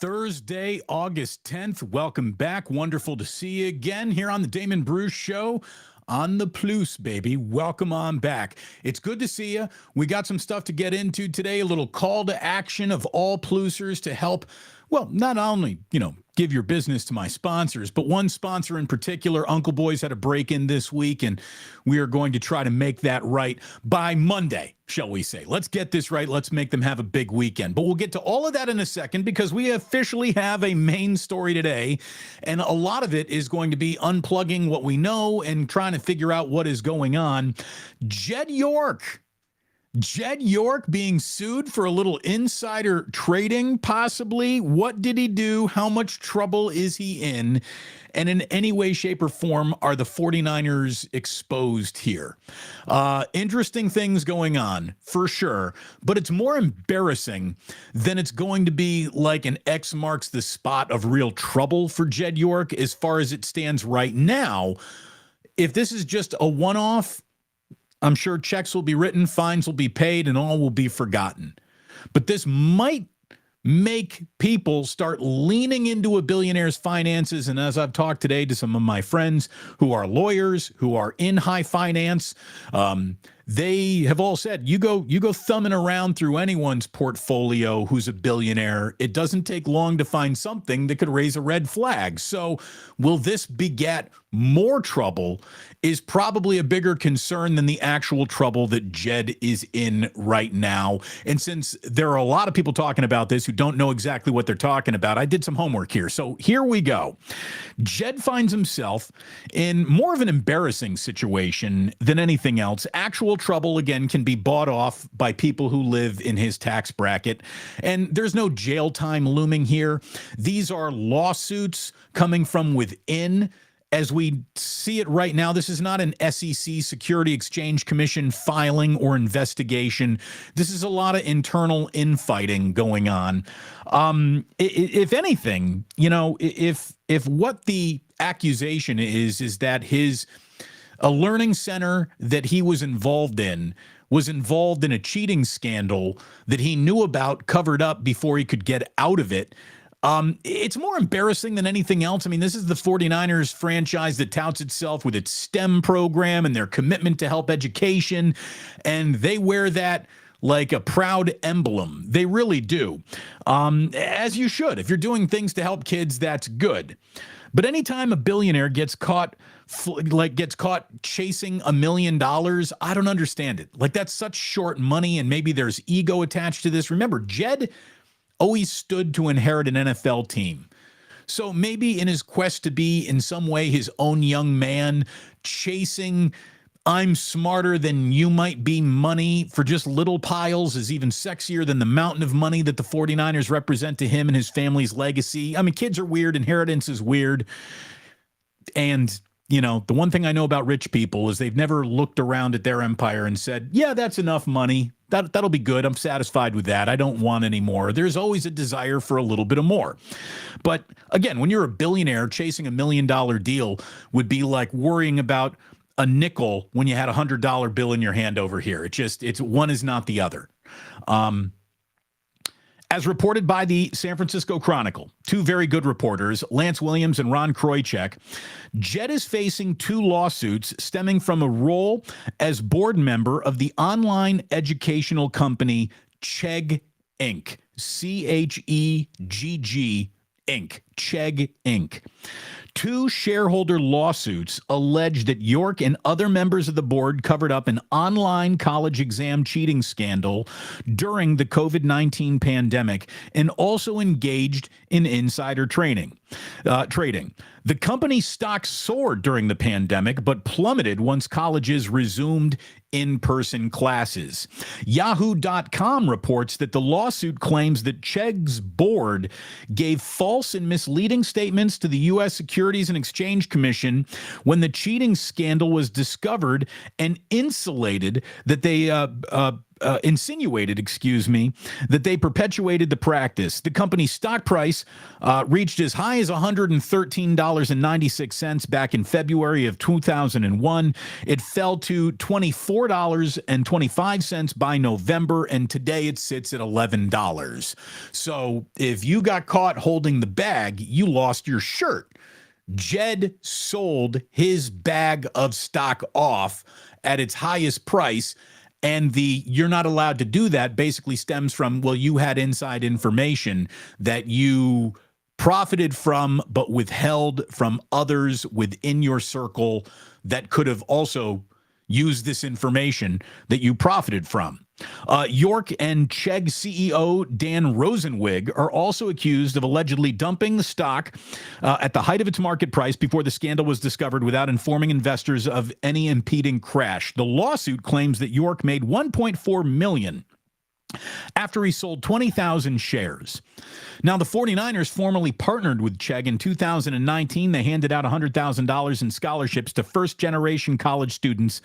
Thursday, August 10th. Welcome back. Wonderful to see you again here on the Damon Bruce Show on the Plus, baby. Welcome on back. It's good to see you. We got some stuff to get into today, a little call to action of all Plusers to help, well, not only, give your business to my sponsors, but one sponsor in particular, Uncle Boys, had a break-in this week, and we are going to try to make that right by Monday, shall we say. Let's get this right. Let's make them have a big weekend. But we'll get to all of that in a second because we officially have a main story today, and a lot of it is going to be unplugging what we know and trying to figure out what is going on. Jed York being sued for a little insider trading, possibly. What did he do? How much trouble is he in? And in any way, shape, or form are the 49ers exposed here? Interesting things going on, for sure. But it's more embarrassing than it's going to be like an X marks the spot of real trouble for Jed York as far as it stands right now. If this is just a one-off, I'm sure checks will be written, fines will be paid, and all will be forgotten. But this might make people start leaning into a billionaire's finances. And as I've talked today to some of my friends who are lawyers, who are in high finance, they have all said, you go thumbing around through anyone's portfolio who's a billionaire, it doesn't take long to find something that could raise a red flag. So will this beget more trouble is probably a bigger concern than the actual trouble that Jed is in right now. And since there are a lot of people talking about this who don't know exactly what they're talking about, I did some homework here. So here we go. Jed finds himself in more of an embarrassing situation than anything else. Actual trouble, again, can be bought off by people who live in his tax bracket. And there's no jail time looming here. These are lawsuits coming from within. As we see it right now, this is not an SEC Security Exchange Commission filing or investigation. This is a lot of internal infighting going on. If anything, if what the accusation is that a learning center that he was involved in a cheating scandal that he knew about, covered up before he could get out of it. It's more embarrassing than anything else. I mean, this is the 49ers franchise that touts itself with its STEM program and their commitment to help education, and they wear that like a proud emblem. They really do. As you should. If you're doing things to help kids, that's good. But anytime a billionaire gets caught chasing $1 million, I don't understand it. Like, that's such short money, and maybe there's ego attached to this. Remember, Jed always stood to inherit an NFL team. So maybe in his quest to be in some way his own young man, chasing I'm smarter than you might be money for just little piles is even sexier than the mountain of money that the 49ers represent to him and his family's legacy. I mean, kids are weird. Inheritance is weird. And the one thing I know about rich people is they've never looked around at their empire and said, yeah, that's enough money. That'll be good. I'm satisfied with that. I don't want any more. There's always a desire for a little bit of more. But again, when you're a billionaire, chasing $1 million deal would be like worrying about a nickel when you had $100 bill in your hand over here. It's one is not the other. As reported by the San Francisco Chronicle, two very good reporters, Lance Williams and Ron Kroichek, Jed is facing 2 lawsuits stemming from a role as board member of the online educational company Chegg Inc. Chegg Inc. Chegg Inc. 2 shareholder lawsuits allege that York and other members of the board covered up an online college exam cheating scandal during the COVID-19 pandemic and also engaged in insider trading. The company's stock soared during the pandemic, but plummeted once colleges resumed in-person classes. Yahoo.com reports that the lawsuit claims that Chegg's board gave false and misleading statements to the U.S. Securities and Exchange Commission when the cheating scandal was discovered and insulated that they insinuated, that they perpetuated the practice. The company's stock price reached as high as $113.96 back in February of 2001. It fell to $24.25 by November, and today it sits at $11. So if you got caught holding the bag, you lost your shirt. Jed sold his bag of stock off at its highest price, and the "you're not allowed to do that" basically stems from, well, you had inside information that you profited from but withheld from others within your circle that could have also used this information that you profited from. York and Chegg CEO Dan Rosenwig are also accused of allegedly dumping the stock at the height of its market price before the scandal was discovered without informing investors of any impeding crash. The lawsuit claims that York made $1.4 million after he sold 20,000 shares. Now, the 49ers formerly partnered with Chegg in 2019. They handed out $100,000 in scholarships to first-generation college students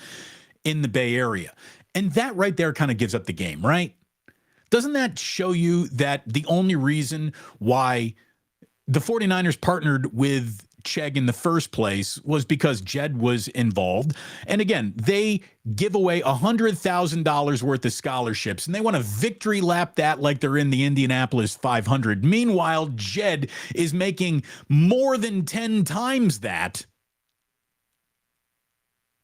in the Bay Area. And that right there kind of gives up the game, right? Doesn't that show you that the only reason why the 49ers partnered with Chegg in the first place was because Jed was involved? And again, they give away $100,000 worth of scholarships, and they want to victory lap that like they're in the Indianapolis 500. Meanwhile, Jed is making more than 10 times that,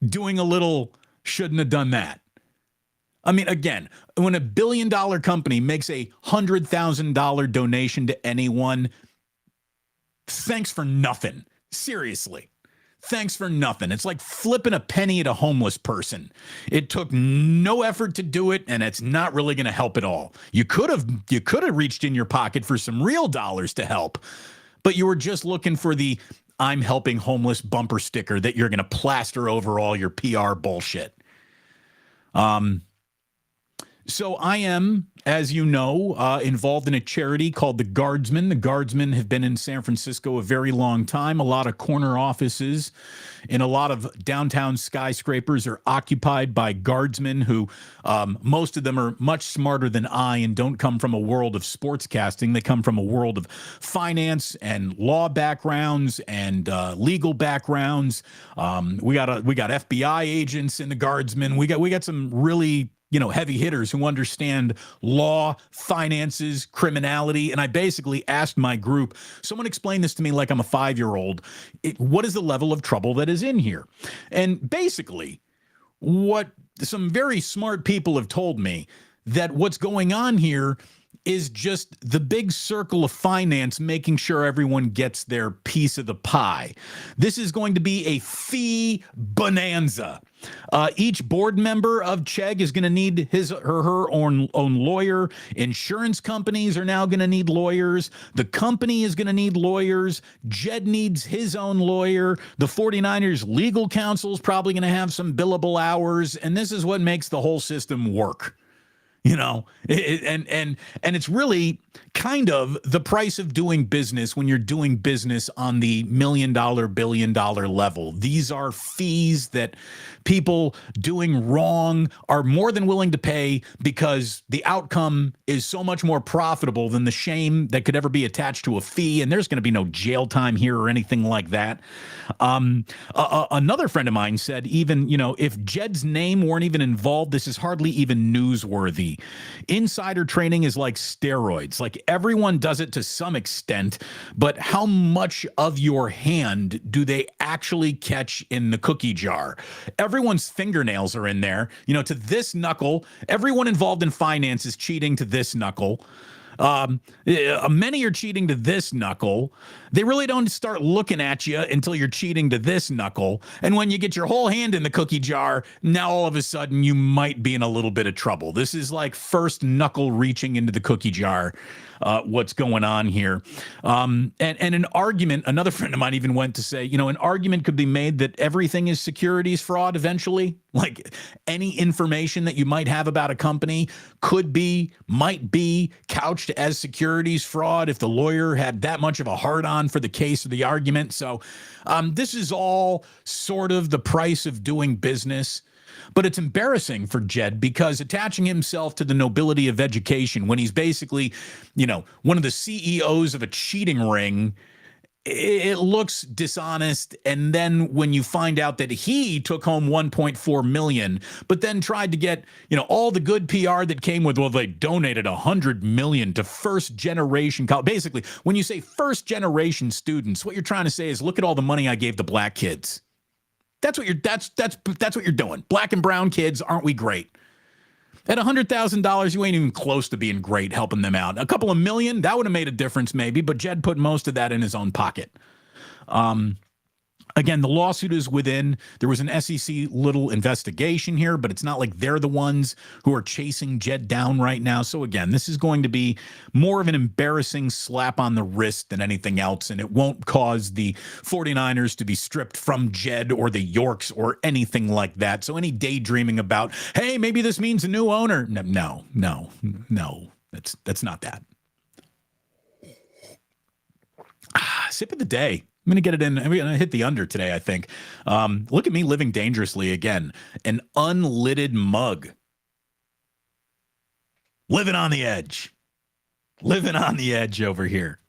doing a little shouldn't have done that. I mean, again, when a $1 billion company makes a $100,000 donation to anyone, thanks for nothing. Seriously. Thanks for nothing. It's like flipping a penny at a homeless person. It took no effort to do it, and it's not really going to help at all. You could have reached in your pocket for some real dollars to help, but you were just looking for the "I'm helping homeless" bumper sticker that you're going to plaster over all your PR bullshit. So I am, as you know, involved in a charity called the Guardsmen. The Guardsmen have been in San Francisco a very long time. A lot of corner offices in a lot of downtown skyscrapers are occupied by Guardsmen who, most of them are much smarter than I and don't come from a world of sportscasting. They come from a world of finance and law backgrounds and legal backgrounds. We got FBI agents in the Guardsmen. We got some really heavy hitters who understand law, finances, criminality. And I basically asked my group, someone explain this to me like I'm a 5-year-old. What is the level of trouble that is in here? And basically, what some very smart people have told me, that what's going on here is just the big circle of finance making sure everyone gets their piece of the pie. This is going to be a fee bonanza. Each board member of Chegg is going to need his or her own lawyer. Insurance companies are now going to need lawyers. The company is going to need lawyers. Jed needs his own lawyer. The 49ers legal counsel is probably going to have some billable hours. And this is what makes the whole system work. And it's really kind of the price of doing business when you're doing business on the $1 million, $1 billion level. These are fees that people doing wrong are more than willing to pay because the outcome is so much more profitable than the shame that could ever be attached to a fee. And there's going to be no jail time here or anything like that. Another friend of mine said, even, if Jed's name weren't even involved, this is hardly even newsworthy. Insider trading is like steroids. Like, everyone does it to some extent, but how much of your hand do they actually catch in the cookie jar? Everyone's fingernails are in there, to this knuckle. Everyone involved in finance is cheating to this knuckle. Many are cheating to this knuckle. They really don't start looking at you until you're cheating to this knuckle. And when you get your whole hand in the cookie jar, now all of a sudden you might be in a little bit of trouble. This is like first knuckle reaching into the cookie jar. What's going on here. And an argument, another friend of mine even went to say, an argument could be made that everything is securities fraud eventually. Like, any information that you might have about a company might be couched as securities fraud if the lawyer had that much of a hard-on for the case or the argument. So this is all sort of the price of doing business. But it's embarrassing for Jed because attaching himself to the nobility of education when he's basically, one of the CEOs of a cheating ring, it looks dishonest. And then when you find out that he took home 1.4 million, but then tried to get, all the good PR that came with, well, they donated 100 million to first generation college. Basically, when you say first generation students, what you're trying to say is, look at all the money I gave the black kids. That's what you're doing. Black and brown kids, aren't we great? At $100,000, you ain't even close to being great helping them out. A couple of million, that would have made a difference maybe, but Jed put most of that in his own pocket. Again, the lawsuit is within. There was an SEC little investigation here, but it's not like they're the ones who are chasing Jed down right now. So again, this is going to be more of an embarrassing slap on the wrist than anything else, and it won't cause the 49ers to be stripped from Jed or the Yorks or anything like that. So any daydreaming about, hey, maybe this means a new owner. No, that's not that. Sip of the day. I'm going to get it in. I'm going to hit the under today, I think. Look at me living dangerously again. An unlidded mug. Living on the edge. Living on the edge over here.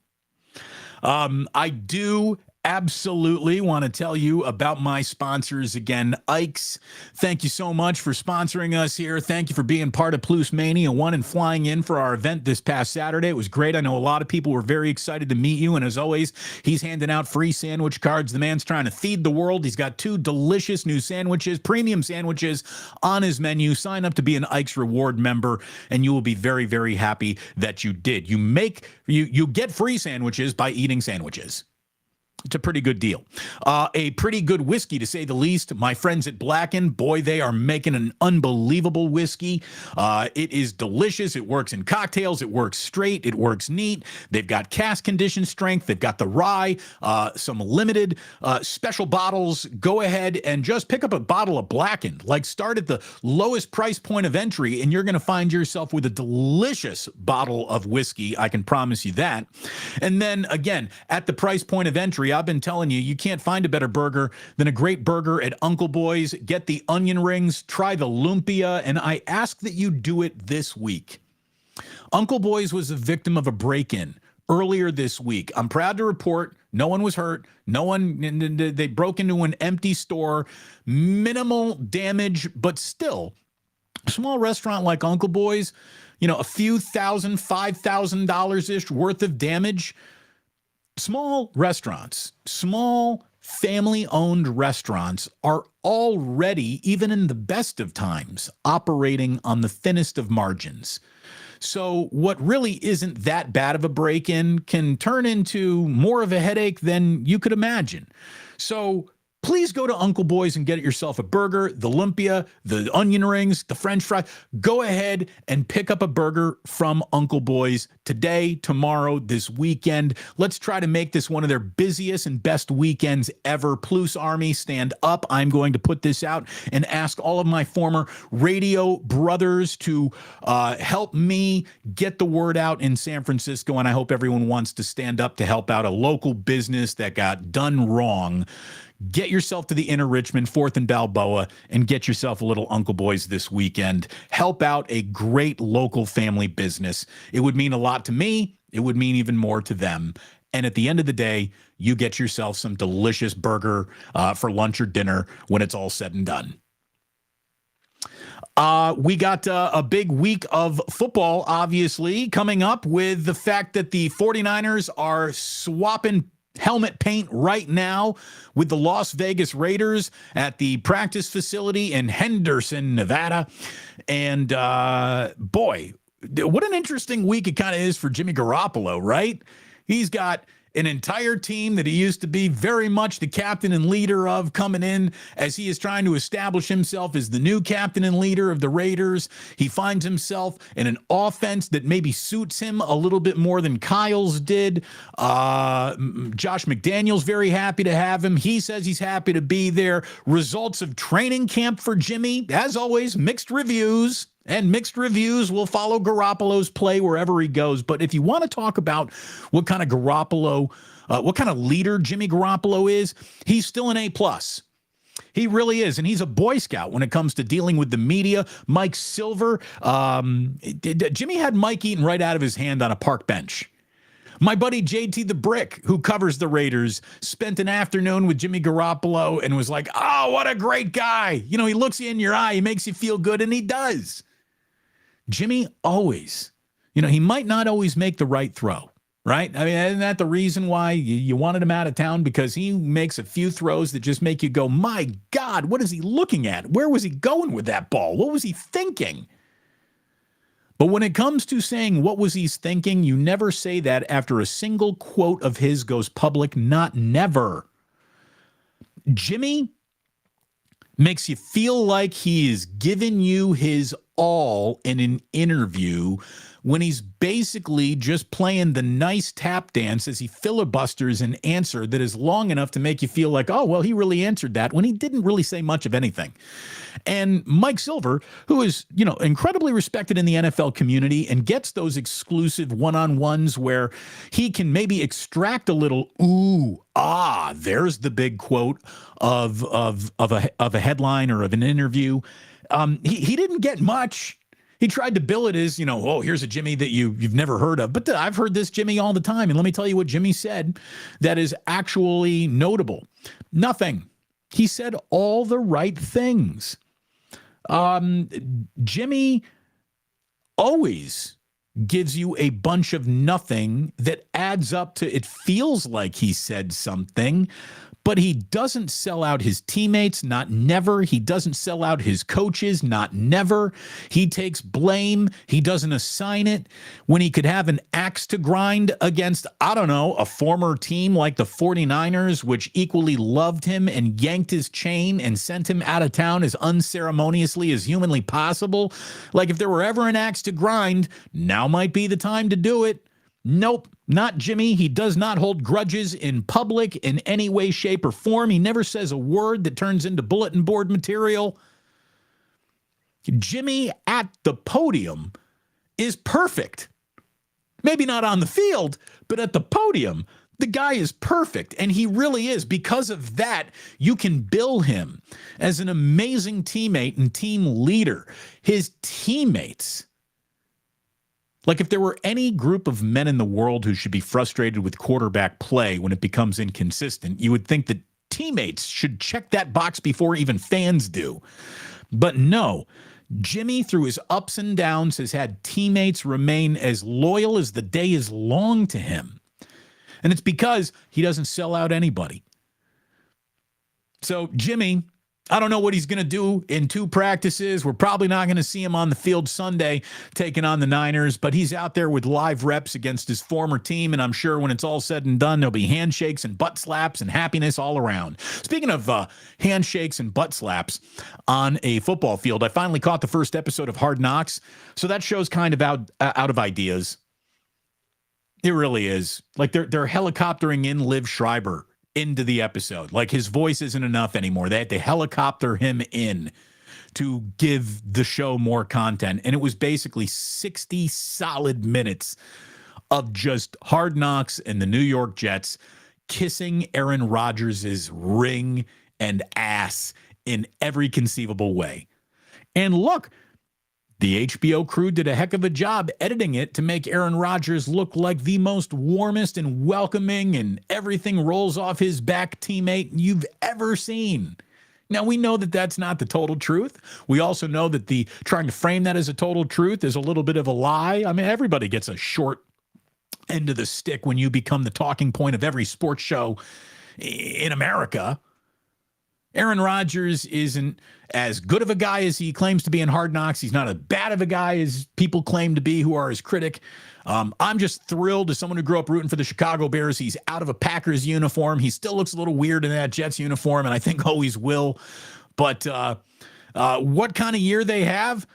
I do absolutely want to tell you about my sponsors again. Ike's, thank you so much for sponsoring us here. Thank you for being part of Plus Mania 1 and flying in for our event this past Saturday. It was great. I know a lot of people were very excited to meet you, and as always, he's handing out free sandwich cards. The man's trying to feed the world. He's got 2 delicious new sandwiches, premium sandwiches on his menu. Sign up to be an Ike's Reward member, and you will be very, very happy that you did. You get free sandwiches by eating sandwiches. It's a pretty good deal. A pretty good whiskey, to say the least. My friends at Blacken, boy, they are making an unbelievable whiskey. It is delicious. It works in cocktails. It works straight. It works neat. They've got cask condition strength. They've got the rye, some limited special bottles. Go ahead and just pick up a bottle of Blacken. Like, start at the lowest price point of entry, and you're going to find yourself with a delicious bottle of whiskey. I can promise you that. And then, again, at the price point of entry, I've been telling you, you can't find a better burger than a great burger at Uncle Boy's. Get the onion rings, try the lumpia, and I ask that you do it this week. Uncle Boy's was a victim of a break-in earlier this week. I'm proud to report no one was hurt. They broke into an empty store, minimal damage, but still, a small restaurant like Uncle Boy's, a few $1,000, $5,000-ish worth of damage. Small restaurants, small family-owned restaurants are already, even in the best of times, operating on the thinnest of margins. So what really isn't that bad of a break-in can turn into more of a headache than you could imagine. So please go to Uncle Boy's and get yourself a burger, the lumpia, the onion rings, the French fries. Go ahead and pick up a burger from Uncle Boy's today, tomorrow, this weekend. Let's try to make this one of their busiest and best weekends ever. Plus Army, stand up. I'm going to put this out and ask all of my former radio brothers to help me get the word out in San Francisco, and I hope everyone wants to stand up to help out a local business that got done wrong. Get yourself to the Inner Richmond, 4th and Balboa, and get yourself a little Uncle Boy's this weekend. Help out a great local family business. It would mean a lot to me. It would mean even more to them. And at the end of the day, you get yourself some delicious burger for lunch or dinner when it's all said and done. We got a big week of football, obviously, coming up with the fact that the 49ers are swapping helmet paint right now with the Las Vegas Raiders at the practice facility in Henderson, Nevada. And boy, what an interesting week it kind of is for Jimmy Garoppolo, right? He's got an entire team that he used to be very much the captain and leader of coming in as he is trying to establish himself as the new captain and leader of the Raiders. He finds himself in an offense that maybe suits him a little bit more than Kyle's did. Josh McDaniels very happy to have him. He says he's happy to be there. Results of training camp for Jimmy, as always, mixed reviews. And mixed reviews will follow Garoppolo's play wherever he goes. But if you want to talk about what kind of leader Jimmy Garoppolo is, he's still an A+. He really is. And he's a Boy Scout when it comes to dealing with the media. Mike Silver, Jimmy had Mike eaten right out of his hand on a park bench. My buddy JT the Brick, who covers the Raiders, spent an afternoon with Jimmy Garoppolo and was like, oh, what a great guy. You know, he looks you in your eye, he makes you feel good, and he does. Jimmy always, you know, he might not always make the right throw, right? I mean, isn't that the reason why you wanted him out of town? Because he makes a few throws that just make you go, my God, what is he looking at? Where was he going with that ball? What was he thinking? But when it comes to saying what was he thinking, you never say that after a single quote of his goes public, not never. Jimmy makes you feel like he is giving you his all in an interview when he's basically just playing the nice tap dance as he filibusters an answer that is long enough to make you feel like, oh, well, he really answered that when he didn't really say much of anything. And Mike Silver, who is, you know, incredibly respected in the NFL community and gets those exclusive one-on-ones where he can maybe extract a little, ooh, ah, there's the big quote of a headline or of an interview. He didn't get much. He tried to bill it as, you know, oh, here's a Jimmy that you've never heard of. But I've heard this Jimmy all the time. And let me tell you what Jimmy said that is actually notable. Nothing. He said all the right things. Jimmy always gives you a bunch of nothing that adds up to it feels like he said something, but he doesn't sell out his teammates, not never. He doesn't sell out his coaches, not never. He takes blame. He doesn't assign it. When he could have an axe to grind against, I don't know, a former team like the 49ers, which equally loved him and yanked his chain and sent him out of town as unceremoniously as humanly possible. Like if there were ever an axe to grind, now might be the time to do it. Nope, not Jimmy. He does not hold grudges in public in any way, shape, or form. He never says a word that turns into bulletin board material. Jimmy at the podium is perfect. Maybe not on the field, but at the podium, the guy is perfect, and he really is. Because of that, you can bill him as an amazing teammate and team leader. His teammates, like if there were any group of men in the world who should be frustrated with quarterback play when it becomes inconsistent, you would think that teammates should check that box before even fans do. But no, Jimmy, through his ups and downs, has had teammates remain as loyal as the day is long to him. And it's because he doesn't sell out anybody. So Jimmy, I don't know what he's going to do in 2 practices. We're probably not going to see him on the field Sunday taking on the Niners, but he's out there with live reps against his former team, and I'm sure when it's all said and done, there'll be handshakes and butt slaps and happiness all around. Speaking of handshakes and butt slaps on a football field, I finally caught the first episode of Hard Knocks, so that show's kind of out of ideas. It really is. Like they're helicoptering in Liv Schreiber into the episode. Like his voice isn't enough anymore. They had to helicopter him in to give the show more content. And it was basically 60 solid minutes of just Hard Knocks and the New York Jets kissing Aaron Rodgers' ring and ass in every conceivable way. And look, the HBO crew did a heck of a job editing it to make Aaron Rodgers look like the most warmest and welcoming and everything rolls off his back teammate you've ever seen. Now, we know that that's not the total truth. We also know that the trying to frame that as a total truth is a little bit of a lie. I mean, everybody gets a short end of the stick when you become the talking point of every sports show in America. Aaron Rodgers isn't as good of a guy as he claims to be in Hard Knocks. He's not as bad of a guy as people claim to be who are his critic. I'm just thrilled as someone who grew up rooting for the Chicago Bears. He's out of a Packers uniform. He still looks a little weird in that Jets uniform, and I think always will. But what kind of year they have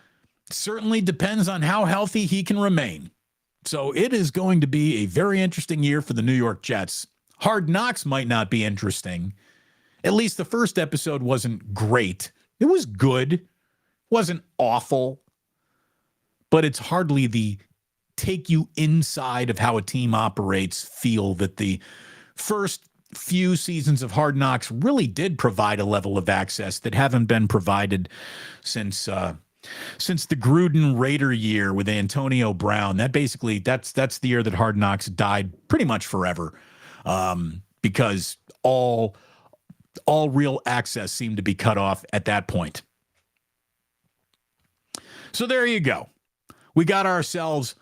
certainly depends on how healthy he can remain. So it is going to be a very interesting year for the New York Jets. Hard Knocks might not be interesting. At least the first episode wasn't great. It was good. Wasn't awful. But it's hardly the take you inside of how a team operates feel that the first few seasons of Hard Knocks really did provide a level of access that haven't been provided since the Gruden Raider year with Antonio Brown. That's the year that Hard Knocks died pretty much forever, because all real access seemed to be cut off at that point. So there you go. We got ourselves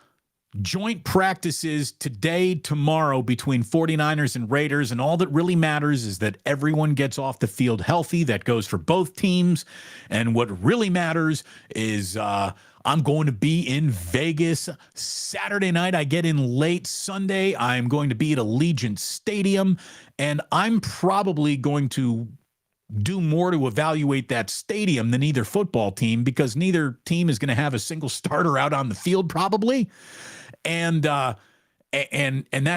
joint practices today, tomorrow between 49ers and Raiders, and all that really matters is that everyone gets off the field healthy. That goes for both teams. And what really matters is I'm going to be in Vegas Saturday night. I get in late Sunday. I'm going to be at Allegiant Stadium, and I'm probably going to do more to evaluate that stadium than either football team, because neither team is going to have a single starter out on the field probably. And that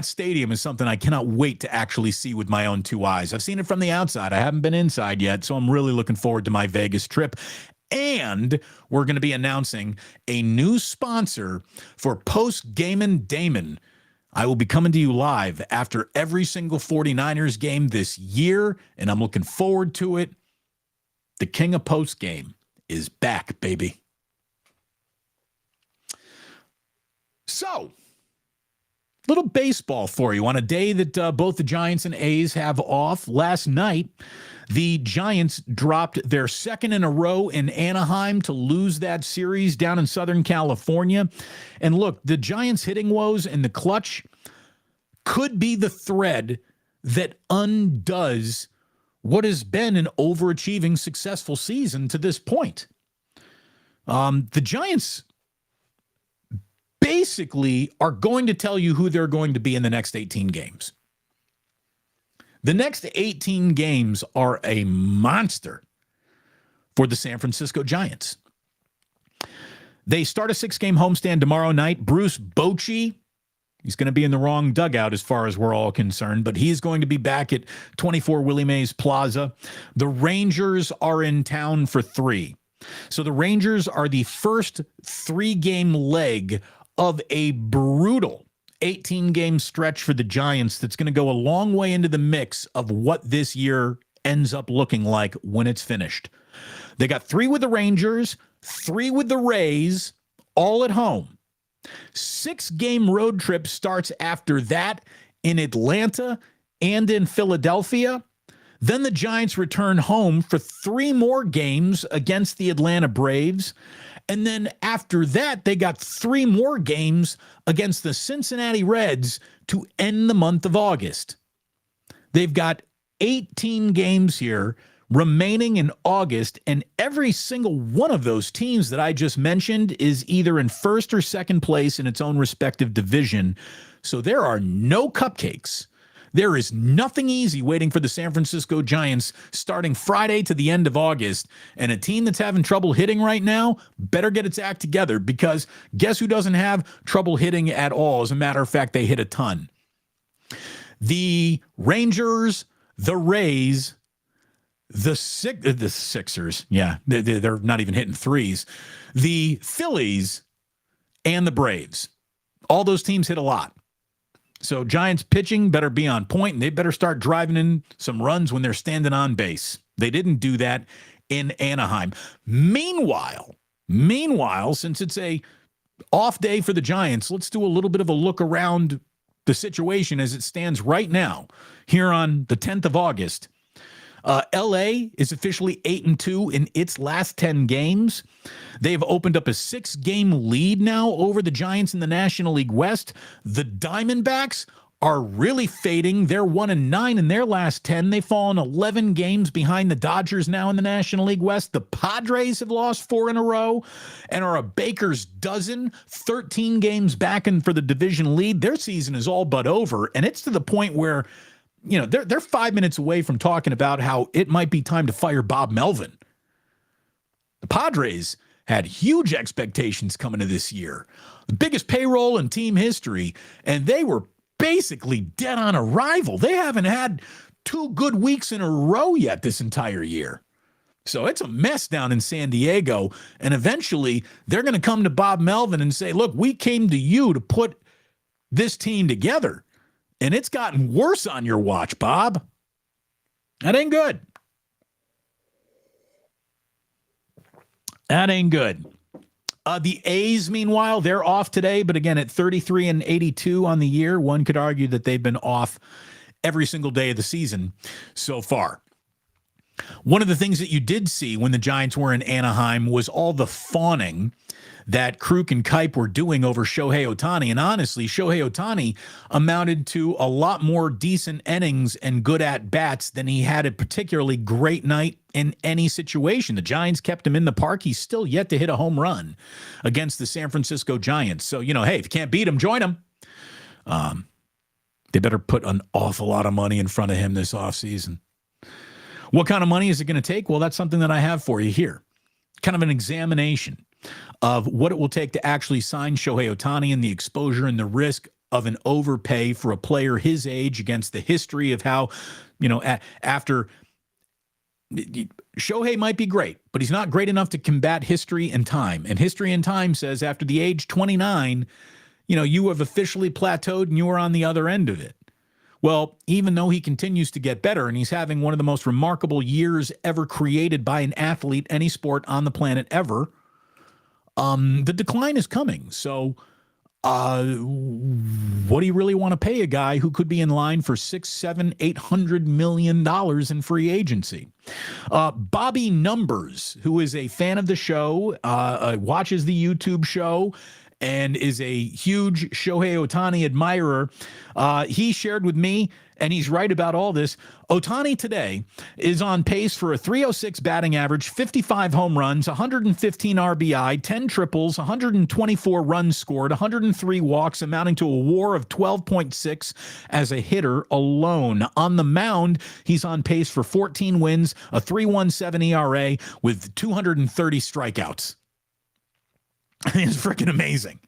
stadium is something I cannot wait to actually see with my own two eyes. I've seen it from the outside. I haven't been inside yet, so I'm really looking forward to my Vegas trip. And we're going to be announcing a new sponsor for Post Gamin' Damon. I will be coming to you live after every single 49ers game this year, and I'm looking forward to it. The king of post game is back, baby. So, little baseball for you on a day that both the Giants and A's have off. Last night, the Giants dropped their second in a row in Anaheim to lose that series down in Southern California. And look, the Giants' hitting woes in the clutch could be the thread that undoes what has been an overachieving, successful season to this point. The Giants basically are going to tell you who they're going to be in the next 18 games. The next 18 games are a monster for the San Francisco Giants. They start a 6-game homestand tomorrow night. Bruce Bochy, he's going to be in the wrong dugout as far as we're all concerned, but he's going to be back at 24 Willie Mays Plaza. The Rangers are in town for 3. So the Rangers are the first 3-game leg of a brutal 18-game stretch for the Giants that's going to go a long way into the mix of what this year ends up looking like when it's finished. They got 3 with the Rangers, 3 with the Rays, all at home. 6-game road trip starts after that in Atlanta and in Philadelphia. Then the Giants return home for 3 more games against the Atlanta Braves. And then after that, they got 3 more games against the Cincinnati Reds to end the month of August. They've got 18 games here remaining in August, and every single one of those teams that I just mentioned is either in first or second place in its own respective division. So there are no cupcakes. There is nothing easy waiting for the San Francisco Giants starting Friday to the end of August. And a team that's having trouble hitting right now better get its act together, because guess who doesn't have trouble hitting at all? As a matter of fact, they hit a ton. The Rangers, the Rays, the Sixers, yeah, they're not even hitting threes. The Phillies and the Braves. All those teams hit a lot. So Giants pitching better be on point, and they better start driving in some runs when they're standing on base. They didn't do that in Anaheim. Meanwhile, since it's a off day for the Giants, let's do a little bit of a look around the situation as it stands right now here on the 10th of August. LA is officially 8-2 in its last 10 games. They've opened up a 6-game lead now over the Giants in the National League West. The Diamondbacks are really fading. They're 1-9 in their last 10. They've fallen 11 games behind the Dodgers now in the National League West. The Padres have lost 4 in a row and are a baker's dozen, 13 games back in for the division lead. Their season is all but over, and it's to the point where, you know, they're 5 minutes away from talking about how it might be time to fire Bob Melvin. The Padres had huge expectations coming to this year, the biggest payroll in team history, and they were basically dead on arrival. They haven't had 2 good weeks in a row yet this entire year. So it's a mess down in San Diego, and eventually they're going to come to Bob Melvin and say, look, we came to you to put this team together. And it's gotten worse on your watch, Bob. That ain't good. That ain't good. The A's, meanwhile, they're off today, but again, at 33 and 82 on the year, one could argue that they've been off every single day of the season so far. One of the things that you did see when the Giants were in Anaheim was all the fawning that Kruk and Kipe were doing over Shohei Ohtani. And honestly, Shohei Ohtani amounted to a lot more decent innings and good at-bats than he had a particularly great night in any situation. The Giants kept him in the park. He's still yet to hit a home run against the San Francisco Giants. So, hey, if you can't beat him, join him. They better put an awful lot of money in front of him this offseason. What kind of money is it going to take? Well, that's something that I have for you here. Kind of an examination of what it will take to actually sign Shohei Ohtani and the exposure and the risk of an overpay for a player his age against the history of how, after Shohei might be great, but he's not great enough to combat history and time. And history and time says after the age 29, you have officially plateaued and you are on the other end of it. Well, even though he continues to get better and he's having one of the most remarkable years ever created by an athlete, any sport on the planet ever, the decline is coming. So what do you really want to pay a guy who could be in line for $600, $700, $800 million in free agency? Bobby Numbers, who is a fan of the show, watches the YouTube show, and is a huge Shohei Ohtani admirer, he shared with me, and he's right about all this, Ohtani today is on pace for a .306 batting average, 55 home runs, 115 RBI, 10 triples, 124 runs scored, 103 walks, amounting to a WAR of 12.6 as a hitter alone. On the mound, he's on pace for 14 wins, a 3.17 ERA with 230 strikeouts. It's freaking amazing.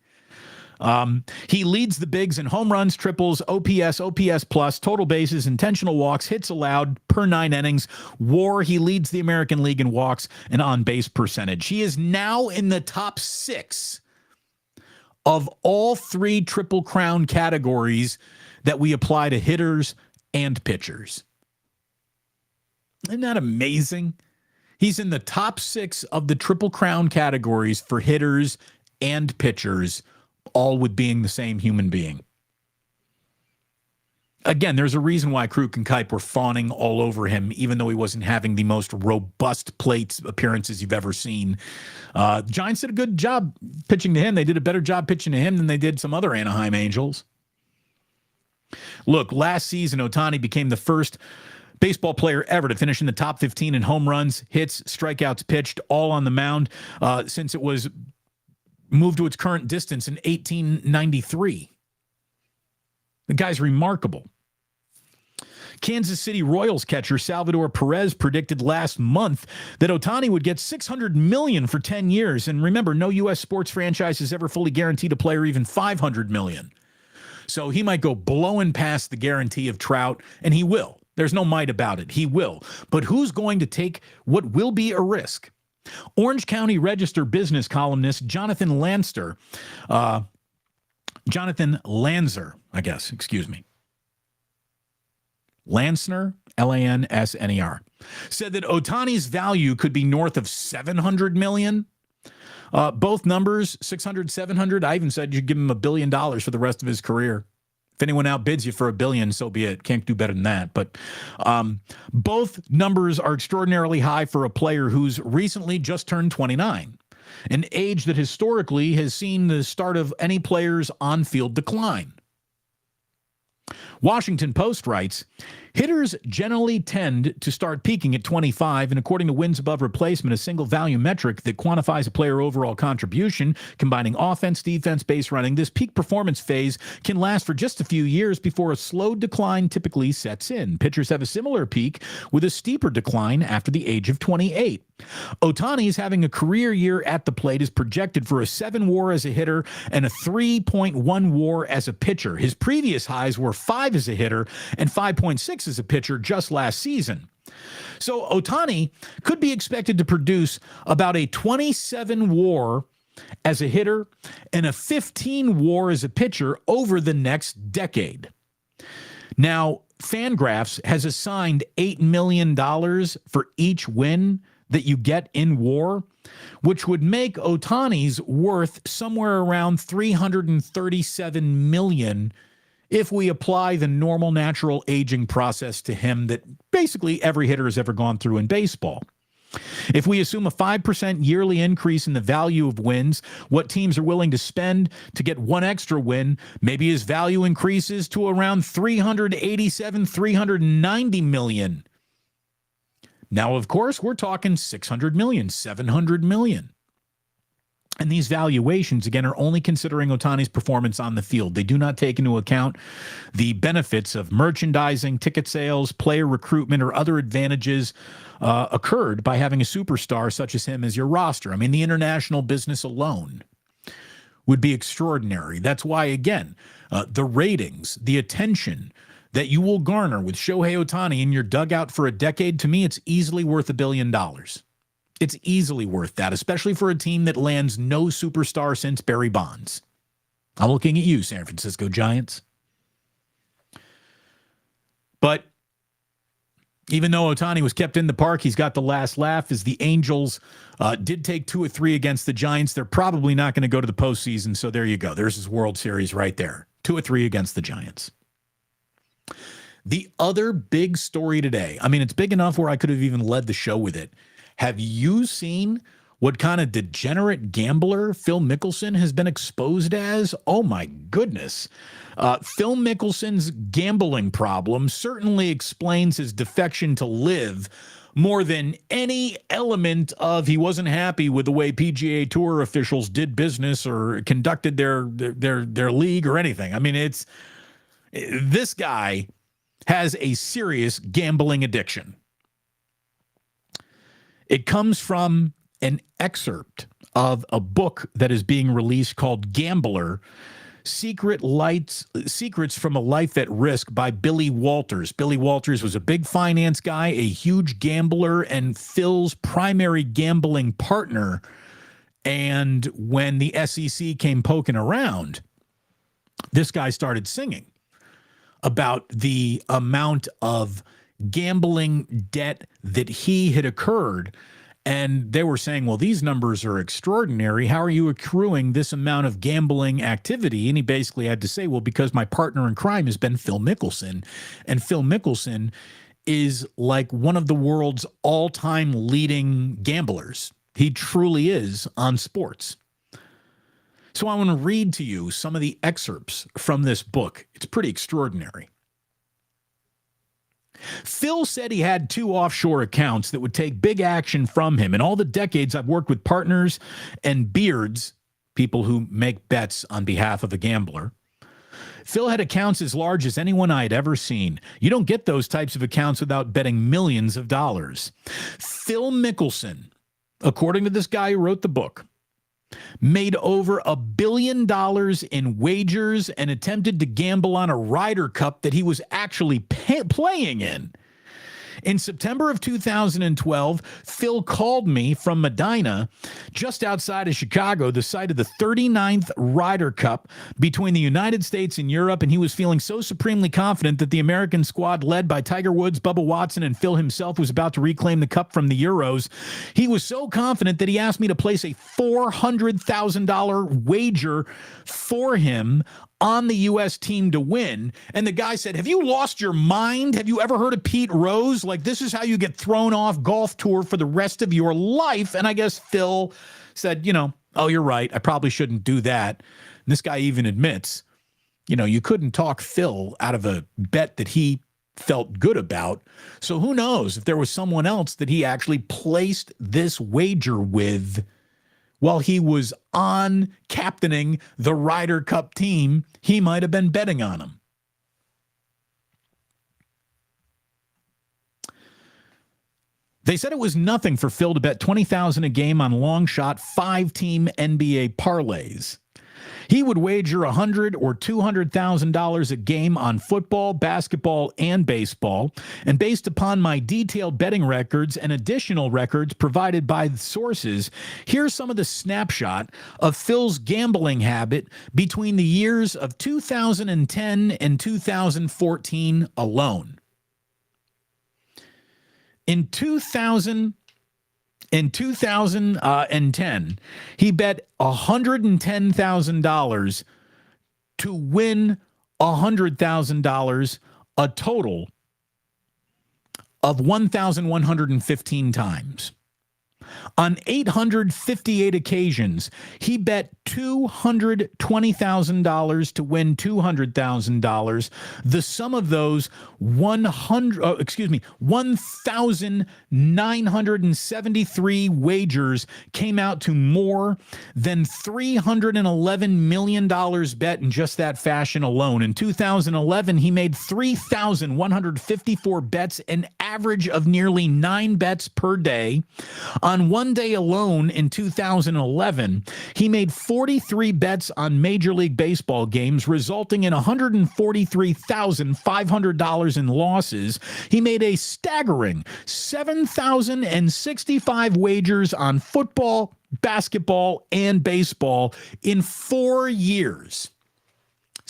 He leads the bigs in home runs, triples, OPS plus, total bases, intentional walks, hits allowed per 9 innings. WAR, he leads the American League in walks and on-base percentage. He is now in the top 6 of all 3 Triple Crown categories that we apply to hitters and pitchers. Isn't that amazing? He's in the top 6 of the Triple Crown categories for hitters and pitchers, all with being the same human being. Again, there's a reason why Kruk and Kipe were fawning all over him, even though he wasn't having the most robust plate appearances you've ever seen. The Giants did a good job pitching to him. They did a better job pitching to him than they did some other Anaheim Angels. Look, last season, Ohtani became the first baseball player ever to finish in the top 15 in home runs, hits, strikeouts pitched, all on the mound since it was moved to its current distance in 1893. The guy's remarkable. Kansas City Royals catcher Salvador Perez predicted last month that Ohtani would get $600 million for 10 years. And remember, no U.S. sports franchise has ever fully guaranteed a player even $500 million. So he might go blowing past the guarantee of Trout, and he will. There's no might about it. He will. But who's going to take what will be a risk? Orange County Register business columnist Jonathan Lanzer, Lansner, Lansner, said that Ohtani's value could be north of $700 million. Both numbers, 600, 700. I even said you'd give him $1 billion for the rest of his career. If anyone outbids you for $1 billion, so be it. Can't do better than that. But both numbers are extraordinarily high for a player who's recently just turned 29, an age that historically has seen the start of any player's on-field decline. Washington Post writes, hitters generally tend to start peaking at 25, and according to wins above replacement, a single value metric that quantifies a player overall contribution, combining offense, defense, base running, this peak performance phase can last for just a few years before a slow decline typically sets in. Pitchers have a similar peak with a steeper decline after the age of 28. Ohtani is having a career year at the plate, is projected for a 7 WAR as a hitter and a 3.1 WAR as a pitcher. His previous highs were 5 as a hitter and 5.6 as a pitcher just last season. So Ohtani could be expected to produce about a 27 WAR as a hitter and a 15 WAR as a pitcher over the next decade. Now, Fangraphs has assigned $8 million for each win that you get in WAR, which would make Ohtani's worth somewhere around $337 million if we apply the normal natural aging process to him that basically every hitter has ever gone through in baseball. If we assume a 5% yearly increase in the value of wins, what teams are willing to spend to get one extra win, maybe his value increases to around $390 million. Now, of course, we're talking $600 million, $700 million. And these valuations, again, are only considering Ohtani's performance on the field. They do not take into account the benefits of merchandising, ticket sales, player recruitment, or other advantages occurred by having a superstar such as him as your roster. I mean, the international business alone would be extraordinary. That's why, again, the ratings, the attention that you will garner with Shohei Ohtani in your dugout for a decade, to me, it's easily worth $1 billion. It's easily worth that, especially for a team that lands no superstar since Barry Bonds. I'm looking at you, San Francisco Giants. But even though Ohtani was kept in the park, he's got the last laugh, as the Angels did take 2 or 3 against the Giants. They're probably not going to go to the postseason, so there you go. There's his World Series right there. 2 or 3 against the Giants. The other big story today, I mean, it's big enough where I could have even led the show with it. Have you seen what kind of degenerate gambler Phil Mickelson has been exposed as? Oh, my goodness. Phil Mickelson's gambling problem certainly explains his defection to LIV more than any element of he wasn't happy with the way PGA Tour officials did business or conducted their league or anything. I mean, this guy has a serious gambling addiction. It comes from an excerpt of a book that is being released called Gambler, Secrets from a Life at Risk by Billy Walters. Billy Walters was a big finance guy, a huge gambler, and Phil's primary gambling partner. And when the SEC came poking around, this guy started singing about the amount of gambling debt that he had accrued. And they were saying, well, these numbers are extraordinary. How are you accruing this amount of gambling activity? And he basically had to say, well, because my partner in crime has been Phil Mickelson. And Phil Mickelson is like one of the world's all-time leading gamblers. He truly is on sports. So I want to read to you some of the excerpts from this book. It's pretty extraordinary. Phil said he had 2 offshore accounts that would take big action from him. In all the decades I've worked with partners and beards, people who make bets on behalf of a gambler, Phil had accounts as large as anyone I had ever seen. You don't get those types of accounts without betting millions of dollars. Phil Mickelson, according to this guy who wrote the book, made over $1 billion in wagers and attempted to gamble on a Ryder Cup that he was actually playing in. In September of 2012, Phil called me from Medina, just outside of Chicago, the site of the 39th Ryder Cup between the United States and Europe, and he was feeling so supremely confident that the American squad led by Tiger Woods, Bubba Watson, and Phil himself was about to reclaim the cup from the Euros. He was so confident that he asked me to place a $400,000 wager for him on the U.S. team to win. And the guy said, have you lost your mind? Have you ever heard of Pete Rose? Like, this is how you get thrown off golf tour for the rest of your life. And I guess Phil said, oh, you're right. I probably shouldn't do that. And this guy even admits, you couldn't talk Phil out of a bet that he felt good about. So who knows if there was someone else that he actually placed this wager with while he was on captaining the Ryder Cup team. He might have been betting on him. They said it was nothing for Phil to bet $20,000 a game on long shot 5-team NBA parlays. He would wager $100,000 or $200,000 a game on football, basketball, and baseball. And based upon my detailed betting records and additional records provided by sources, here's some of the snapshot of Phil's gambling habit between the years of 2010 and 2014 alone. In 2010, he bet $110,000 to win $100,000, a total of 1,115 times. On 858 occasions, he bet $220,000 to win $200,000. The sum of those 1,973 wagers came out to more than $311 million bet in just that fashion alone. In 2011, he made 3,154 bets, an average of nearly 9 bets per day. On one day alone in 2011, he made 43 bets on Major League Baseball games, resulting in $143,500 in losses. He made a staggering 7,065 wagers on football, basketball, and baseball in 4 years.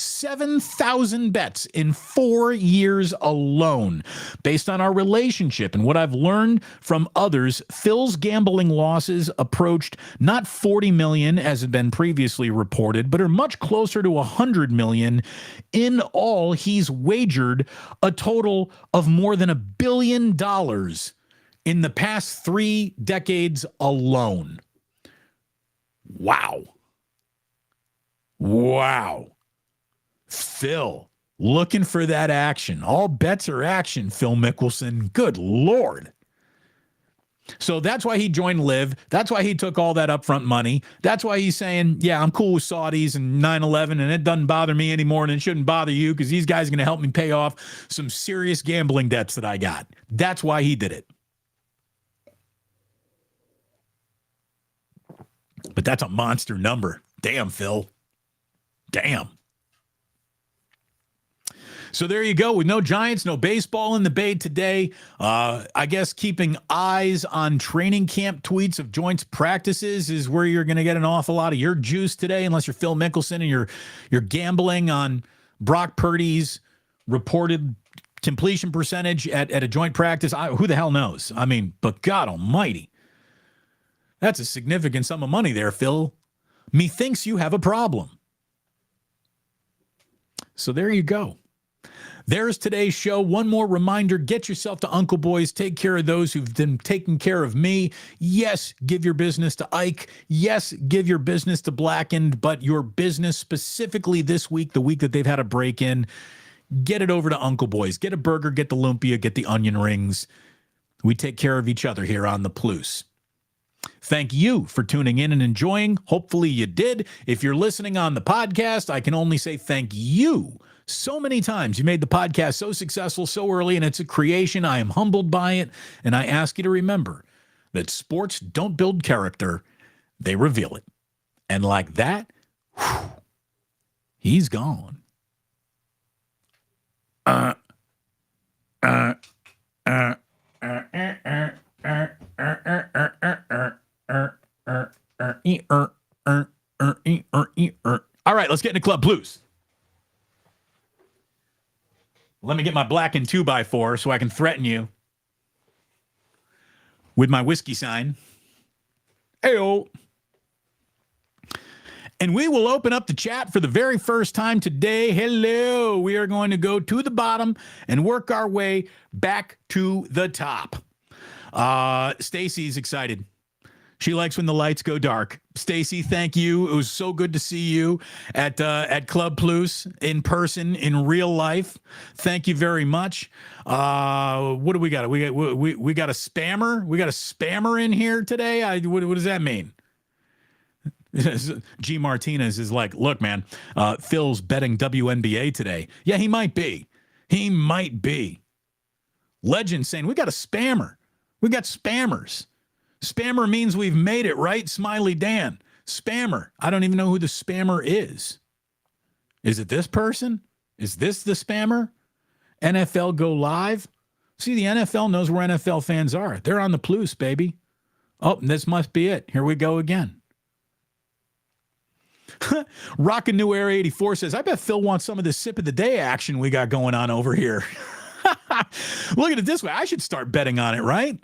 7,000 bets in 4 years alone. Based on our relationship and what I've learned from others, Phil's gambling losses approached not 40 million as had been previously reported, but are much closer to 100 million. In all, he's wagered a total of more than $1 billion in the past 3 decades alone. Wow. Wow. Phil, looking for that action. All bets are action, Phil Mickelson. Good Lord. So that's why he joined Live. That's why he took all that upfront money. That's why he's saying, yeah, I'm cool with Saudis and 9/11, and it doesn't bother me anymore, and it shouldn't bother you because these guys are going to help me pay off some serious gambling debts that I got. That's why he did it. But that's a monster number. Damn, Phil. Damn. So there you go. With no Giants, no baseball in the Bay today. I guess keeping eyes on training camp tweets of joints practices is where you're going to get an awful lot of your juice today, unless you're Phil Mickelson and you're gambling on Brock Purdy's reported completion percentage at a joint practice. Who the hell knows? I mean, but God almighty. That's a significant sum of money there, Phil. Methinks you have a problem. So there you go. There's today's show. One more reminder, get yourself to Uncle Boys. Take care of those who've been taking care of me. Yes, give your business to Ike. Yes, give your business to Blackened, but your business specifically this week, the week that they've had a break-in, get it over to Uncle Boys. Get a burger, get the lumpia, get the onion rings. We take care of each other here on the Plus. Thank you for tuning in and enjoying. Hopefully you did. If you're listening on the podcast, I can only say thank you so many times. You made the podcast so successful so early, and it's a creation. I am humbled by it, and I ask you to remember that sports don't build character, they reveal it. And like that, whew, he's gone. All right, let's get into Club Blues. Let me get my Blackened 2x4 so I can threaten you with my whiskey sign. Ayo. And we will open up the chat for the very first time today. Hello. We are going to go to the bottom and work our way back to the top. Stacy's excited. She likes when the lights go dark. Stacy, thank you. It was so good to see you at Club Plus in person, in real life. Thank you very much. What do we got? We got a spammer. We got a spammer in here today. What does that mean? G Martinez is like, look, man, Phil's betting WNBA today. Yeah, he might be. He might be. Legend saying we got a spammer. We got spammers. Spammer means we've made it, right? Smiley Dan. Spammer. I don't even know who the spammer is. Is it this person? Is this the spammer? NFL Go Live? See, the NFL knows where NFL fans are. They're on the Plus, baby. Oh, this must be it. Here we go again. Rockin' New Air 84 says, I bet Phil wants some of this sip of the day action we got going on over here. Look at it this way. I should start betting on it, right?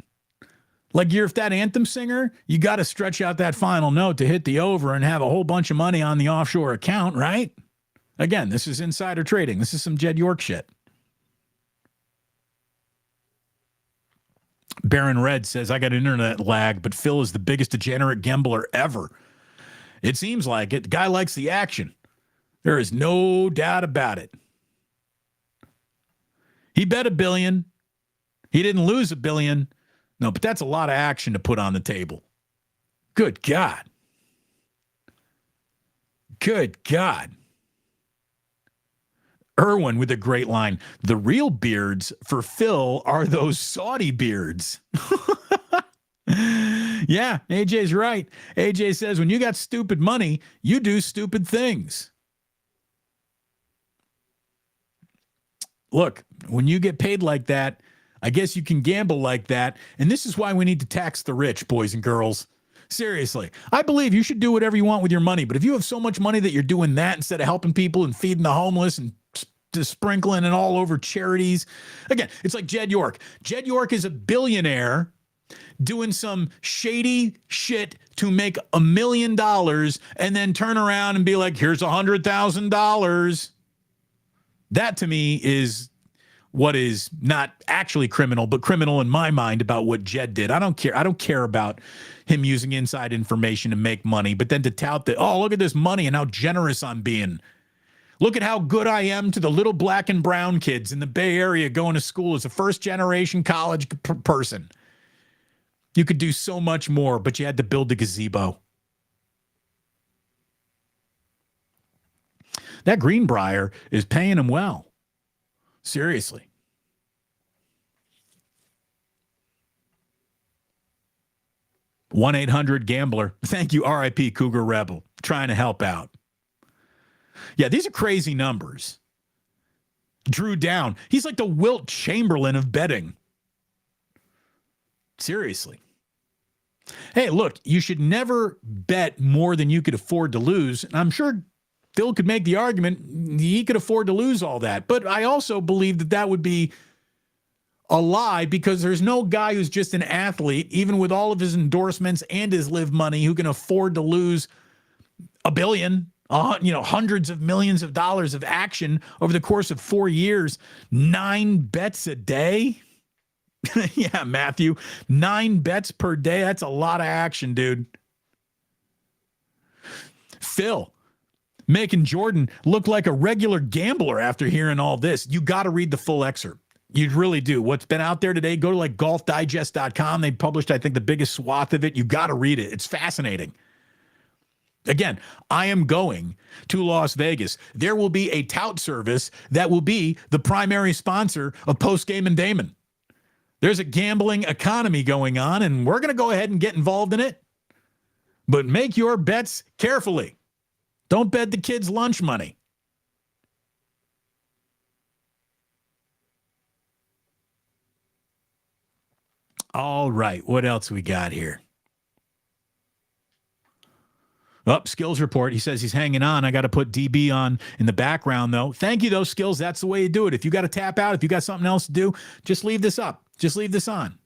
Like if that anthem singer, you got to stretch out that final note to hit the over and have a whole bunch of money on the offshore account, right? Again, this is insider trading. This is some Jed York shit. Baron Red says, I got internet lag, but Phil is the biggest degenerate gambler ever. It seems like it. The guy likes the action. There is no doubt about it. He bet $1 billion. He didn't lose $1 billion. No, but that's a lot of action to put on the table. Good God. Good God. Irwin with a great line. The real beards for Phil are those Saudi beards. Yeah, AJ's right. AJ says, when you got stupid money, you do stupid things. Look, when you get paid like that, I guess you can gamble like that. And this is why we need to tax the rich, boys and girls. Seriously, I believe you should do whatever you want with your money. But if you have so much money that you're doing that instead of helping people and feeding the homeless and just sprinkling it all over charities. Again, it's like Jed York. Jed York is a billionaire doing some shady shit to make $1 million and then turn around and be like, here's $100,000. That to me is what is not actually criminal, but criminal in my mind about what Jed did. I don't care. I don't care about him using inside information to make money, but then to tout that, oh, look at this money and how generous I'm being. Look at how good I am to the little black and brown kids in the Bay Area going to school as a first-generation college person. You could do so much more, but you had to build a gazebo. That Greenbrier is paying him well. Seriously. (1-800-GAMBLER). Thank you, RIP Cougar Rebel. Trying to help out. Yeah, these are crazy numbers. Drew Down. He's like the Wilt Chamberlain of betting. Seriously. Hey, look, you should never bet more than you could afford to lose. And I'm sure Phil could make the argument he could afford to lose all that. But I also believe that that would be a lie because there's no guy who's just an athlete, even with all of his endorsements and his live money, who can afford to lose $1 billion, hundreds of millions of dollars of action over the course of 4 years. 9 bets a day. Yeah, Matthew, 9 bets per day. That's a lot of action, dude. Phil, making Jordan look like a regular gambler after hearing all this. You got to read the full excerpt. You really do. What's been out there today, go to like golfdigest.com. They published, I think, the biggest swath of it. You got to read it. It's fascinating. Again, I am going to Las Vegas. There will be a tout service that will be the primary sponsor of Postgame and Damon. There's a gambling economy going on, and we're going to go ahead and get involved in it. But make your bets carefully. Don't bet the kids' lunch money. All right, what else we got here? Skills report. He says he's hanging on. I got to put DB on in the background, though. Thank you, though, Skills. That's the way you do it. If you got to tap out, if you got something else to do, just leave this up. Just leave this on.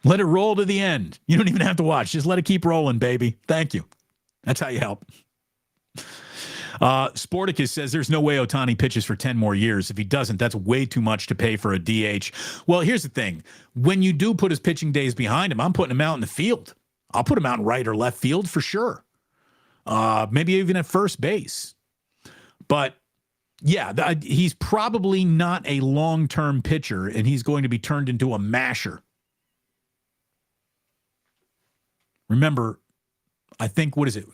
Let it roll to the end. You don't even have to watch. Just let it keep rolling, baby. Thank you. That's how you help. Sporticus says there's no way Ohtani pitches for 10 more years. If he doesn't, that's way too much to pay for a DH. Well, here's the thing. When you do put his pitching days behind him, I'm putting him out in the field. I'll put him out in right or left field for sure. Maybe even at first base. But yeah, he's probably not a long-term pitcher, and he's going to be turned into a masher. Remember, I think, what is it?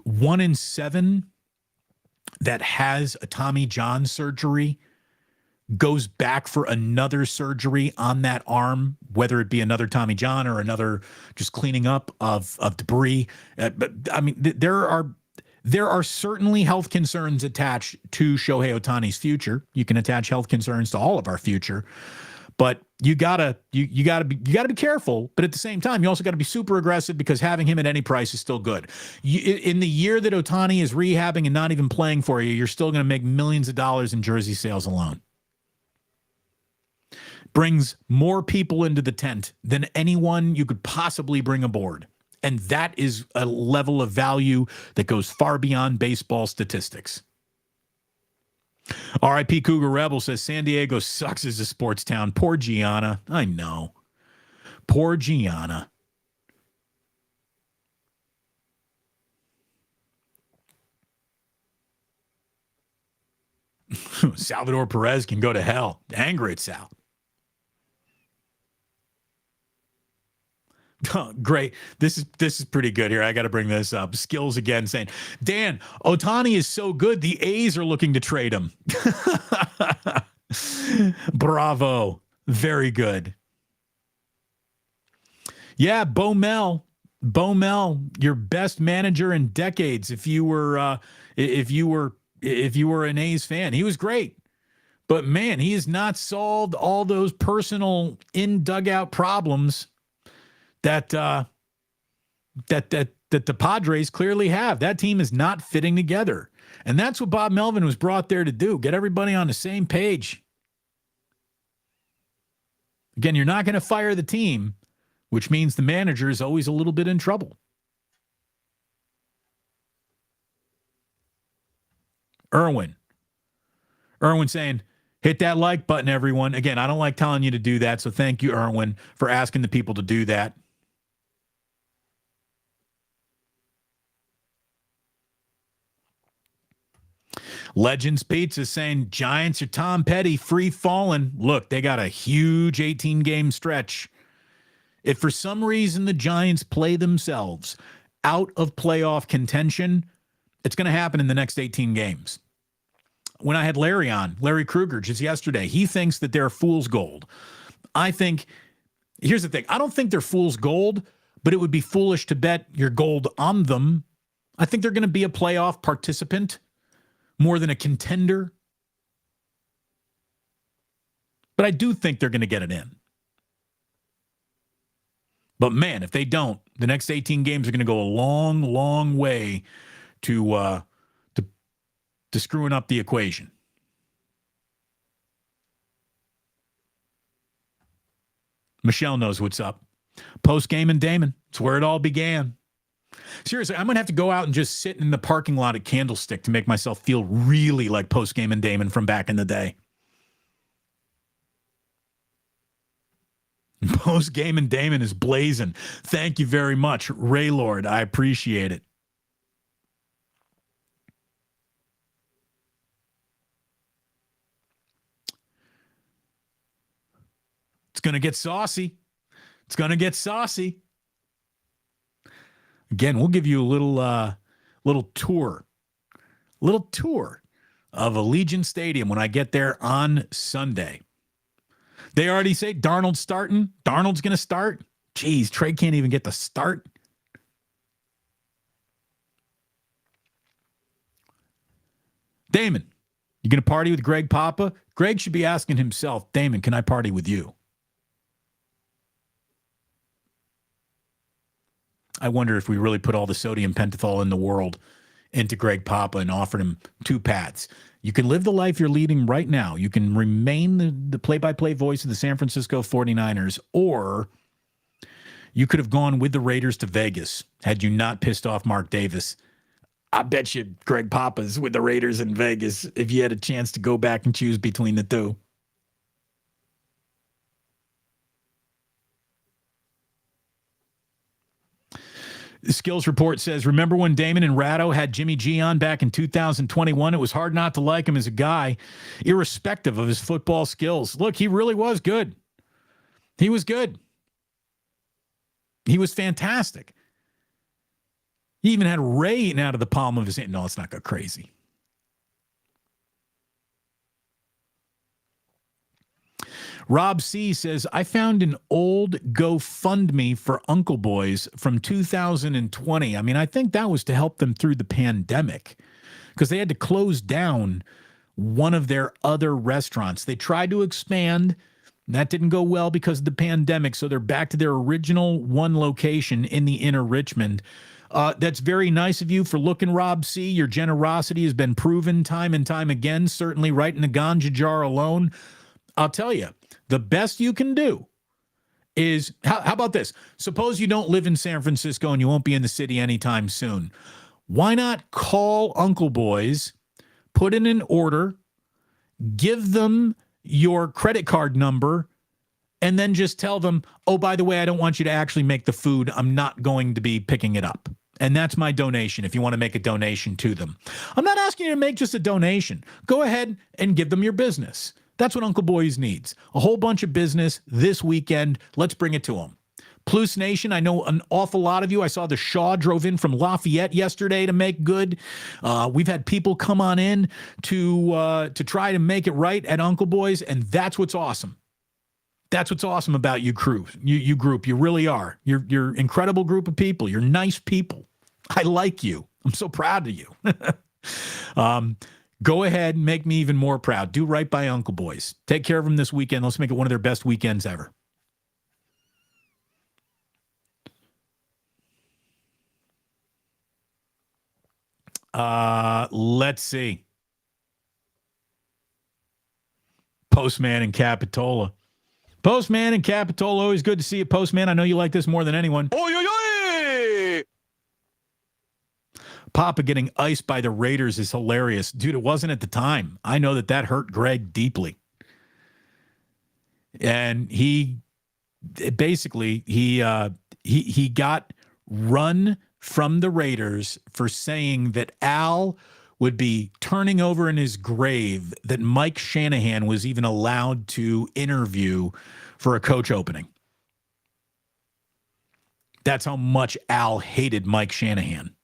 1 in 7 that has a Tommy John surgery goes back for another surgery on that arm, whether it be another Tommy John or another just cleaning up of debris. But I mean, there are certainly health concerns attached to Shohei Ohtani's future. You can attach health concerns to all of our future, but you gotta be careful. But at the same time, you also got to be super aggressive because having him at any price is still good. In the year that Ohtani is rehabbing and not even playing for you, you're still going to make millions of dollars in jersey sales alone. Brings more people into the tent than anyone you could possibly bring aboard. And that is a level of value that goes far beyond baseball statistics. RIP Cougar Rebel says San Diego sucks as a sports town. Poor Gianna. I know. Poor Gianna. Salvador Perez can go to hell. Angry at Sal. Oh, great. This is pretty good here. I got to bring this up. Skills again saying, Dan, Ohtani is so good, the A's are looking to trade him. Bravo. Very good. Yeah, Bo Mel, your best manager in decades. If you were an A's fan, he was great. But man, he has not solved all those personal in dugout problems that the Padres clearly have. That team is not fitting together. And that's what Bob Melvin was brought there to do, get everybody on the same page. Again, you're not going to fire the team, which means the manager is always a little bit in trouble. Erwin saying, hit that like button, everyone. Again, I don't like telling you to do that, so thank you, Erwin, for asking the people to do that. Legends Pizza saying Giants are Tom Petty, free falling. Look, they got a huge 18-game stretch. If for some reason the Giants play themselves out of playoff contention, it's going to happen in the next 18 games. When I had Larry Krueger, just yesterday, he thinks that they're fool's gold. Here's the thing. I don't think they're fool's gold, but it would be foolish to bet your gold on them. I think they're going to be a playoff participant more than a contender. But I do think they're going to get it in. But man, if they don't, the next 18 games are going to go a long, long way to screwing up the equation. Michelle knows what's up. Post-game and Damon. It's where it all began. Seriously, I'm going to have to go out and just sit in the parking lot at Candlestick to make myself feel really like Post-game and Damon from back in the day. Post-game and Damon is blazing. Thank you very much, Ray Lord. I appreciate it. It's going to get saucy. It's going to get saucy. Again, we'll give you a little tour of Allegiant Stadium when I get there on Sunday. They already say Darnold's starting. Darnold's going to start. Jeez, Trey can't even get the start. Damon, you going to party with Greg Papa? Greg should be asking himself, Damon, can I party with you? I wonder if we really put all the sodium pentothal in the world into Greg Papa and offered him 2 pads. You can live the life you're leading right now. You can remain the play-by-play voice of the San Francisco 49ers, or you could have gone with the Raiders to Vegas had you not pissed off Mark Davis. I bet you Greg Papa's with the Raiders in Vegas if you had a chance to go back and choose between the two. The skills report says, remember when Damon and Ratto had Jimmy G on back in 2021? It was hard not to like him as a guy, irrespective of his football skills. Look, he really was good. He was good. He was fantastic. He even had Ray eaten out of the palm of his hand. No, let's not go crazy. Rob C says, I found an old GoFundMe for Uncle Boys from 2020. I mean, I think that was to help them through the pandemic because they had to close down one of their other restaurants. They tried to expand. That didn't go well because of the pandemic. So they're back to their original one location in the inner Richmond. That's very nice of you for looking, Rob C. Your generosity has been proven time and time again, certainly right in the ganja jar alone. I'll tell you, the best you can do is, how about this? Suppose you don't live in San Francisco and you won't be in the city anytime soon. Why not call Uncle Boys, put in an order, give them your credit card number, and then just tell them, oh, by the way, I don't want you to actually make the food. I'm not going to be picking it up. And that's my donation if you want to make a donation to them. I'm not asking you to make just a donation. Go ahead and give them your business. That's what Uncle Boys needs. A whole bunch of business this weekend. Let's bring it to them. Plus Nation, I know an awful lot of you. I saw the Shaw drove in from Lafayette yesterday to make good. We've had people come on in to try to make it right at Uncle Boys, and that's what's awesome. That's what's awesome about you crew. You group. You really are. You're an incredible group of people. You're nice people. I like you. I'm so proud of you. Go ahead and make me even more proud. Do right by Uncle Boys. Take care of them this weekend. Let's make it one of their best weekends ever. Let's see. Postman in Capitola. Postman in Capitola, always good to see you, Postman. I know you like this more than anyone. Oy, oy, oy! Papa getting iced by the Raiders is hilarious. Dude, it wasn't at the time. I know that hurt Greg deeply. And he got run from the Raiders for saying that Al would be turning over in his grave that Mike Shanahan was even allowed to interview for a coach opening. That's how much Al hated Mike Shanahan.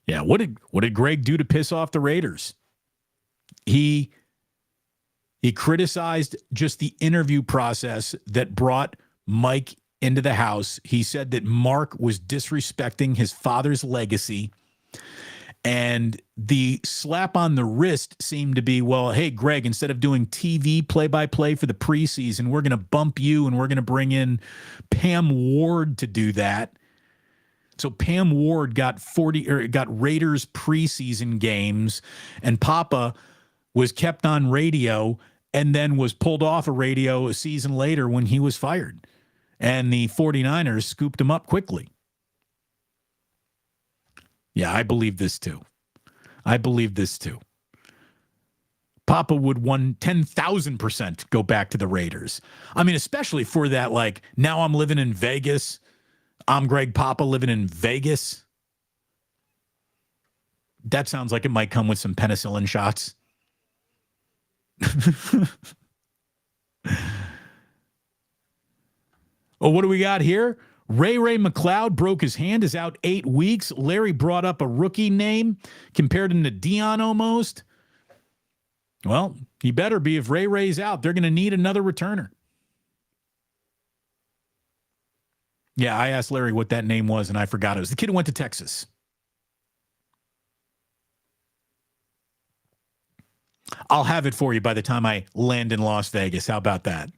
Yeah, what did Greg do to piss off the Raiders? He criticized just the interview process that brought Mike into the house. He said that Mark was disrespecting his father's legacy. And the slap on the wrist seemed to be, well, hey, Greg, instead of doing TV play-by-play for the preseason, we're going to bump you and we're going to bring in Pam Ward to do that. So Pam Ward got Raiders preseason games, and Papa was kept on radio and then was pulled off of radio a season later when he was fired. And the 49ers scooped him up quickly. Yeah, I believe this too. Papa would 10,000% go back to the Raiders. I mean, especially for that, like, now I'm living in Vegas. I'm Greg Papa living in Vegas. That sounds like it might come with some penicillin shots. Oh, what do we got here? Ray McLeod broke his hand, is out 8 weeks. Larry brought up a rookie name, compared him to Dion almost. Well, he better be. If Ray's out, they're going to need another returner. Yeah, I asked Larry what that name was, and I forgot. It was the kid who went to Texas. I'll have it for you by the time I land in Las Vegas. How about that?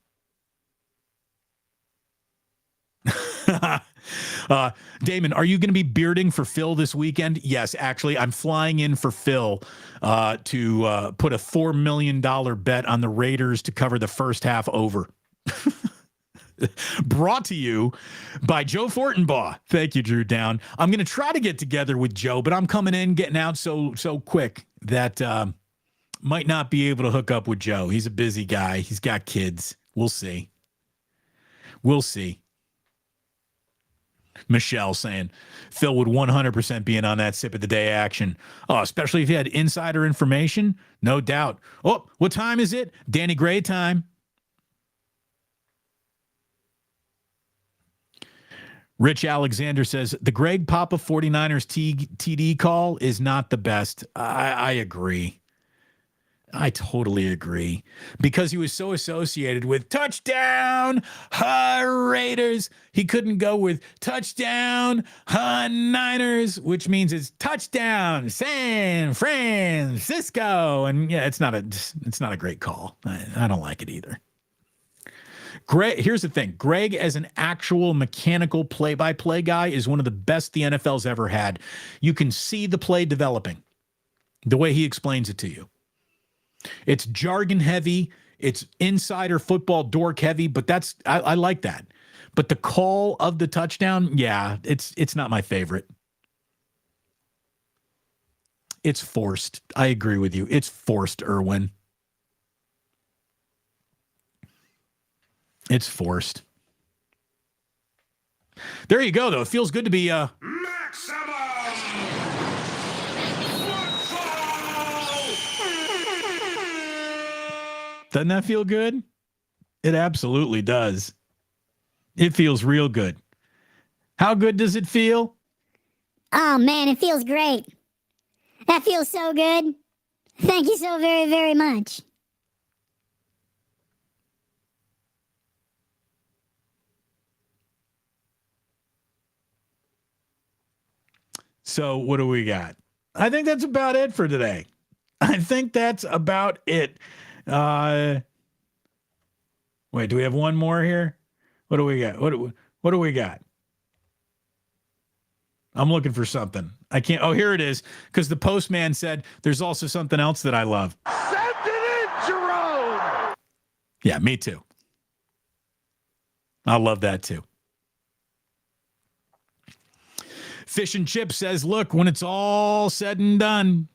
Damon, are you going to be bearding for Phil this weekend? Yes, actually, I'm flying in for Phil to put a $4 million bet on the Raiders to cover the first half over. Brought to you by Joe Fortenbaugh. Thank you, Drew Down. I'm going to try to get together with Joe, but I'm coming in, getting out so quick that might not be able to hook up with Joe. He's a busy guy. He's got kids. We'll see. Michelle saying Phil would 100% be in on that sip of the day action. Oh, especially if he had insider information. No doubt. Oh, what time is it? Danny Gray time. Rich Alexander says the Greg Papa 49ers TD call is not the best. I agree. I totally agree. Because he was so associated with touchdown, Raiders. He couldn't go with touchdown, Niners, which means it's touchdown, San Francisco. And yeah, it's not a great call. I don't like it either. Greg, here's the thing. Greg, as an actual mechanical play-by-play guy, is one of the best the NFL's ever had. You can see the play developing the way he explains it to you. It's jargon heavy. It's insider football dork heavy, but I like that. But the call of the touchdown, yeah, it's not my favorite. It's forced. I agree with you. It's forced, Irwin. It's forced. There you go, though. It feels good to be Maximum Doesn't that feel good? It absolutely does. It feels real good. How good does it feel? Oh, man, it feels great. That feels so good. Thank you so very, very much. So what do we got? I think that's about it for today. I think that's about it. Wait, do we have one more here? What do we got? What do we got? I'm looking for something. I can't. Oh, here it is. Because the postman said there's also something else that I love. Send it in, Jerome! Yeah, me too. I love that too. Fish and Chip says, look, when it's all said and done,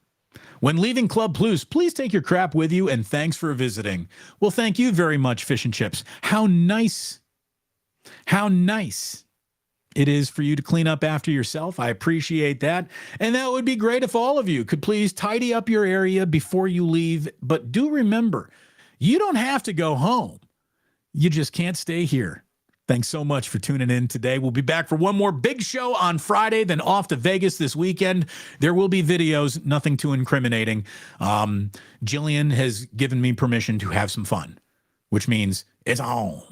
when leaving Club Plus, please take your crap with you, and thanks for visiting. Well, thank you very much, Fish and Chips. How nice it is for you to clean up after yourself. I appreciate that. And that would be great if all of you could please tidy up your area before you leave. But do remember, you don't have to go home. You just can't stay here. Thanks so much for tuning in today. We'll be back for one more big show on Friday, then off to Vegas this weekend. There will be videos, nothing too incriminating. Jillian has given me permission to have some fun, which means it's on.